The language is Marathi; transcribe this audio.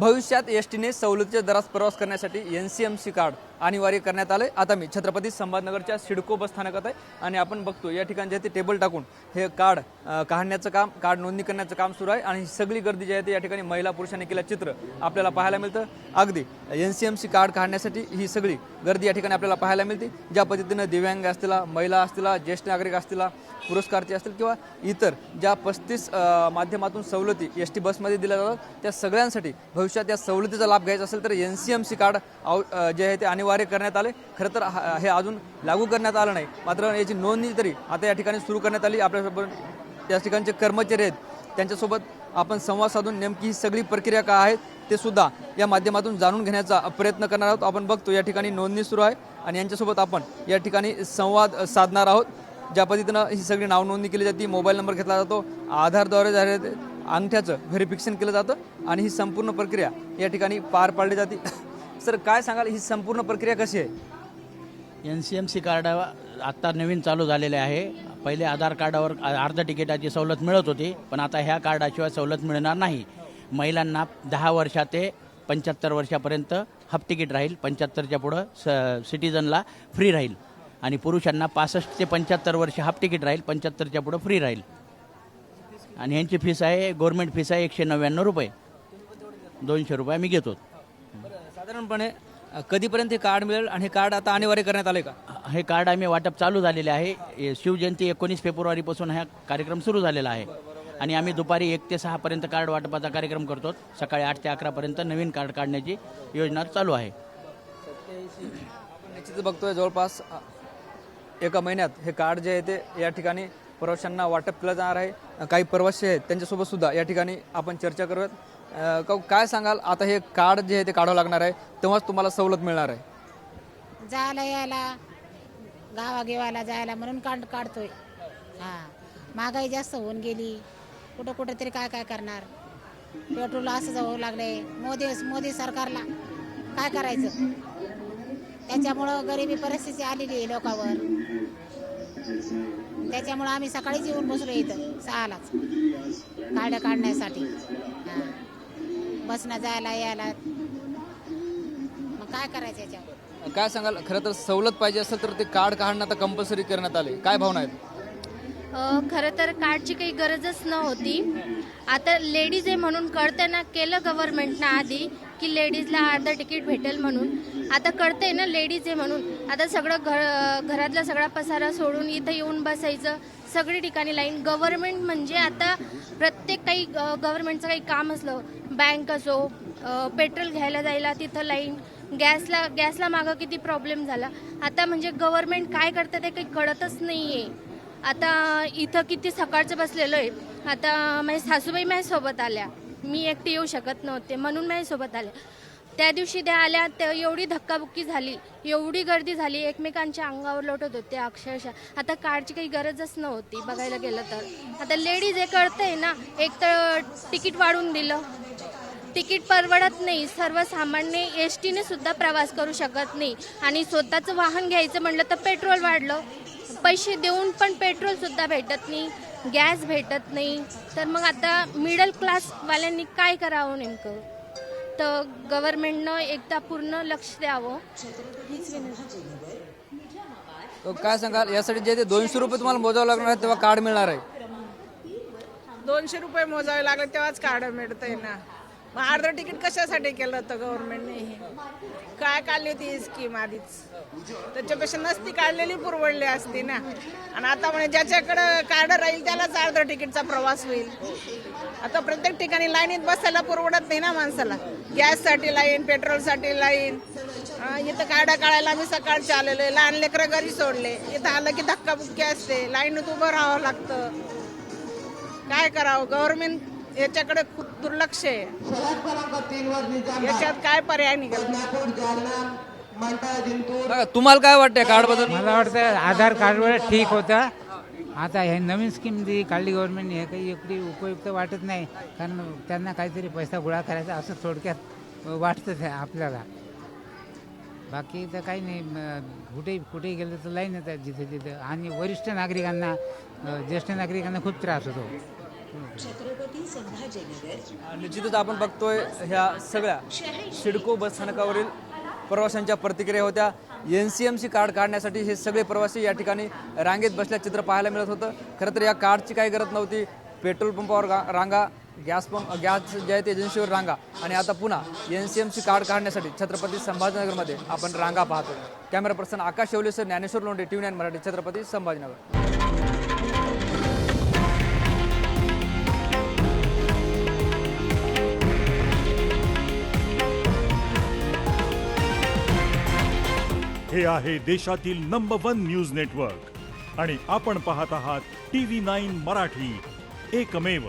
भविष्यात एसटीने सवलतीच्या दरात प्रवास करण्यासाठी NCMC कार्ड अनिवार्य करण्यात आले। आता मी छत्रपती संभाजीनगरच्या सिडको बस स्थानकात आहे आणि आपण बघतो या ठिकाणी जे ते टेबल टाकून हे कार्ड काढण्याचं काम, कार्ड नोंदणी करण्याचं काम सुरू आहे आणि सगळी गर्दी जी आहे ते या ठिकाणी महिला पुरुषांनी केलं चित्र आपल्याला पाहायला मिळतं। अगदी NCMC कार्ड काढण्यासाठी ही सगळी गर्दी या ठिकाणी आपल्याला पाहायला मिळते। ज्या पद्धतीने दिव्यांग असतील, महिला असतील, ज्येष्ठ नागरिक असतील, पुरस्कारचे असतील किंवा इतर ज्या 35 माध्यमातून सवलती एसटी बसमध्ये दिल्या जातात त्या सगळ्यांसाठी भविष्यात या सवलतीचा लाभ घ्यायचा असेल तर NCMC कार्ड जे आहे ते अनिवार्य करण्यात आले। खरं तर हे अजून लागू करण्यात आलं नाही, मात्र याची नोंदणी तरी आता या ठिकाणी सुरू करण्यात आली। आपल्यासोबत त्या ठिकाणचे कर्मचारी आहेत, त्यांच्यासोबत आपण संवाद साधून नेमकी ही सगळी प्रक्रिया काय आहे ते सुद्धा या माध्यमातून जाणून घेण्याचा प्रयत्न करणार आहोत। आपण बघतो या ठिकाणी नोंदणी सुरू आहे आणि यांच्यासोबत आपण या ठिकाणी संवाद साधणार आहोत। ज्या पद्धतीनं ही सगळी नाव नोंदणी केली जाते, मोबाईल नंबर घेतला जातो, आधारद्वारे अंगठ्याचं व्हेरिफिकेशन केलं जातं आणि ही संपूर्ण प्रक्रिया या ठिकाणी पार पाडली जाते। सर, काय सांगाल, ही संपूर्ण प्रक्रिया कशी आहे? NCMC कार्ड आत्ता नवीन चालू झालेले आहे। पहिले आधार कार्डावर अर्ध तिकिटाची सवलत मिळत होती, पण आता ह्या कार्डाशिवाय सवलत मिळणार नाही। महिलांना 10 वर्षा ते 75 वर्षापर्यंत हाफ तिकीट राहील, 75च्या पुढं सिटीजनला फ्री राहील आणि पुरुषांना 65 ते 75 वर्ष हाफ तिकीट राहील, 75च्या पुढं फ्री राहील। आणि ह्यांची फीस आहे, गव्हर्नमेंट फीस आहे 199 रुपये, 200 रुपये मी घेतो। साधारणपणे कधीपर्यंत हे कार्ड मिळेल आणि हे कार्ड आता अनिवार्य करण्यात आले का? हे कार्ड आम्ही वाटप चालू झालेले आहे। शिवजयंती 19 फेब्रुवारीपासून हा कार्यक्रम सुरू झालेला आहे आणि आम्ही दुपारी 1 ते 6 पर्यंत कार्ड वाटपाचा कार्यक्रम करतो। सकाळी 8 ते 11 पर्यंत नवीन कार्ड काढण्याची योजना चालू आहे। आपण निश्चित बघतोय जवळपास एका महिन्यात हे कार्ड जे आहे ते या ठिकाणी प्रवाशांना वाटप केलं जाणार आहे। काही प्रवासी आहेत त्यांच्यासोबत सुद्धा या ठिकाणी आपण चर्चा करूयात। काय सांगाल, आता हे कार्ड जे आहे ते काढावं लागणार आहे तेव्हाच तुम्हाला सवलत मिळणार आहे? जायला यायला, गावागेवाला जायला म्हणून कार्ड काढतोय। महागाई जास्त होऊन गेली, कुठं कुठं तरी काय काय करणार, पेट्रोल असं जाऊ लागले। मोदी सरकारला काय करायचं, त्याच्यामुळं गरिबी परिस्थिती आलेली आहे लोकांवर। त्याच्यामुळं आम्ही सकाळीच येऊन बसलो इथं 6लाच कार्ड काढण्यासाठी। बसनं जायला यायला मग काय करायचं याच्यावर? काय सांगाल, खरं तर सवलत पाहिजे असेल तर ते कार्ड काढणं आता कंपल्सरी करण्यात आले, काय भावना आहेत? खरं तर कार्डची काही गरजच नव्हती। आता लेडीज आहे म्हणून कळताना केलं गव्हर्नमेंटनं आधी की लेडीजला अर्ध तिकीट भेटेल म्हणून। आता कळतंय ना लेडीज आहे म्हणून, आता सगळं घरातला सगळा पसारा सोडून इथं येऊन बसायचं, सगळी ठिकाणी लाईन। गव्हर्नमेंट म्हणजे आता प्रत्येक काही गव्हर्नमेंटचं काही काम असलं, बँक असो, पेट्रोल घ्यायला जायला तिथं लाईन, गॅसला मागं किती प्रॉब्लेम झाला। आता म्हणजे गव्हर्नमेंट काय करतं ते काही कळतच नाही आहे। आता इथं किती सकाळचं बसलेलो आहे। आता माझ्या सासूबाई माझ्यासोबत आल्या, मी एकटी येऊ शकत नव्हते म्हणून माझ्यासोबत आल्या। त्या दिवशी त्या आल्या तर एवढी धक्काबुक्की झाली, एवढी गर्दी झाली, एकमेकांच्या अंगावर लोटत होते अक्षरशः। आता कार्डची काही गरजच नव्हती बघायला गेलं तर। आता लेडीज हे कळतंय ना, एक तर तिकीट वाढवून दिलं, तिकीट परवडत नाही, सर्वसामान्य एसटीने सुद्धा प्रवास करू शकत नाही आणि स्वतःचं वाहन घ्यायचं म्हटलं तर पेट्रोल वाढलं, पैसे देऊन पण पेट्रोल सुद्धा भेटत नाही, गॅस भेटत नाही। तर मग आता मिडल क्लासवाल्यांनी काय करावं नेमकं? तर गव्हर्नमेंटनं एकदा पूर्ण लक्ष द्यावं हीच विनंती। काय सांगाल, यासाठी जे ते 200 रुपये तुम्हाला मोजावं लागणार आहे तेव्हा कार्ड मिळणार आहे? 200 रुपये मोजावे लागले तेव्हाच कार्ड मिळतंय ना। मग अर्ध तिकीट कशासाठी केलं होतं गव्हर्नमेंटने? काय काढली होती ही स्कीम आधीच? त्याच्यापेक्षा नसती काढलेली परवडली असती ना। आणि आता म्हणजे ज्याच्याकडं कार्ड राहील त्यालाच अर्ध तिकीटचा प्रवास होईल। आता प्रत्येक ठिकाणी लाईनीत बसायला परवडत नाही ना माणसाला, गॅससाठी लाईन, पेट्रोलसाठी लाईन। इथं कार्ड काढायला आम्ही सकाळचे आलेलो आहे, लहान लेकरं घरी सोडले, इथं आलं की धक्काबुक्की असते, लाईनीत उभं राहावं लागतं। काय करावं, गव्हर्नमेंट याच्याकडे खूप दुर्लक्ष आहे। याच्यात काय पर्याय निघेल? तुम्हाला काय वाटतंय कार्ड बद्दल? मला वाटतं आधार कार्डवर ठीक होतं। आता हे नवीन स्कीम जी काढली गव्हर्नमेंटने हे काही एवढी उपयुक्त वाटत नाही, कारण त्यांना काहीतरी पैसा गोळा करायचा असं थोडक्यात वाटतं ते आपल्याला। बाकी तर काही नाही, कुठेही गेलं तर लाईन येतात जिथे तिथं, आणि वरिष्ठ नागरिकांना, ज्येष्ठ नागरिकांना खूप त्रास होतो। निश्चितच आपण बघतोय ह्या सगळ्या सिडको बस स्थानकावरील प्रवाशांच्या प्रतिक्रिया होत्या. NCMC कार्ड काढण्यासाठी हे सगळे प्रवासी या ठिकाणी रांगेत बसल्या चित्र पाहायला मिळत होतं. खरं तर या कार्डची काही गरज नव्हती. पेट्रोल पंपावर रांगा, गॅस जे आहेत एजन्सीवर रांगा आणि आता पुन्हा NCMC कार्ड काढण्यासाठी छत्रपती संभाजीनगरमध्ये आपण रांगा पाहतो. कॅमेरा पर्सन आकाश शेवलेसर, ज्ञानेश्वर लोंढे, TV9 मराठी, छत्रपती संभाजीनगर. हे आहे देशातील नंबर 1 न्यूज नेटवर्क आणि आपण पाहत आहात TV9 मराठी, एकमेव.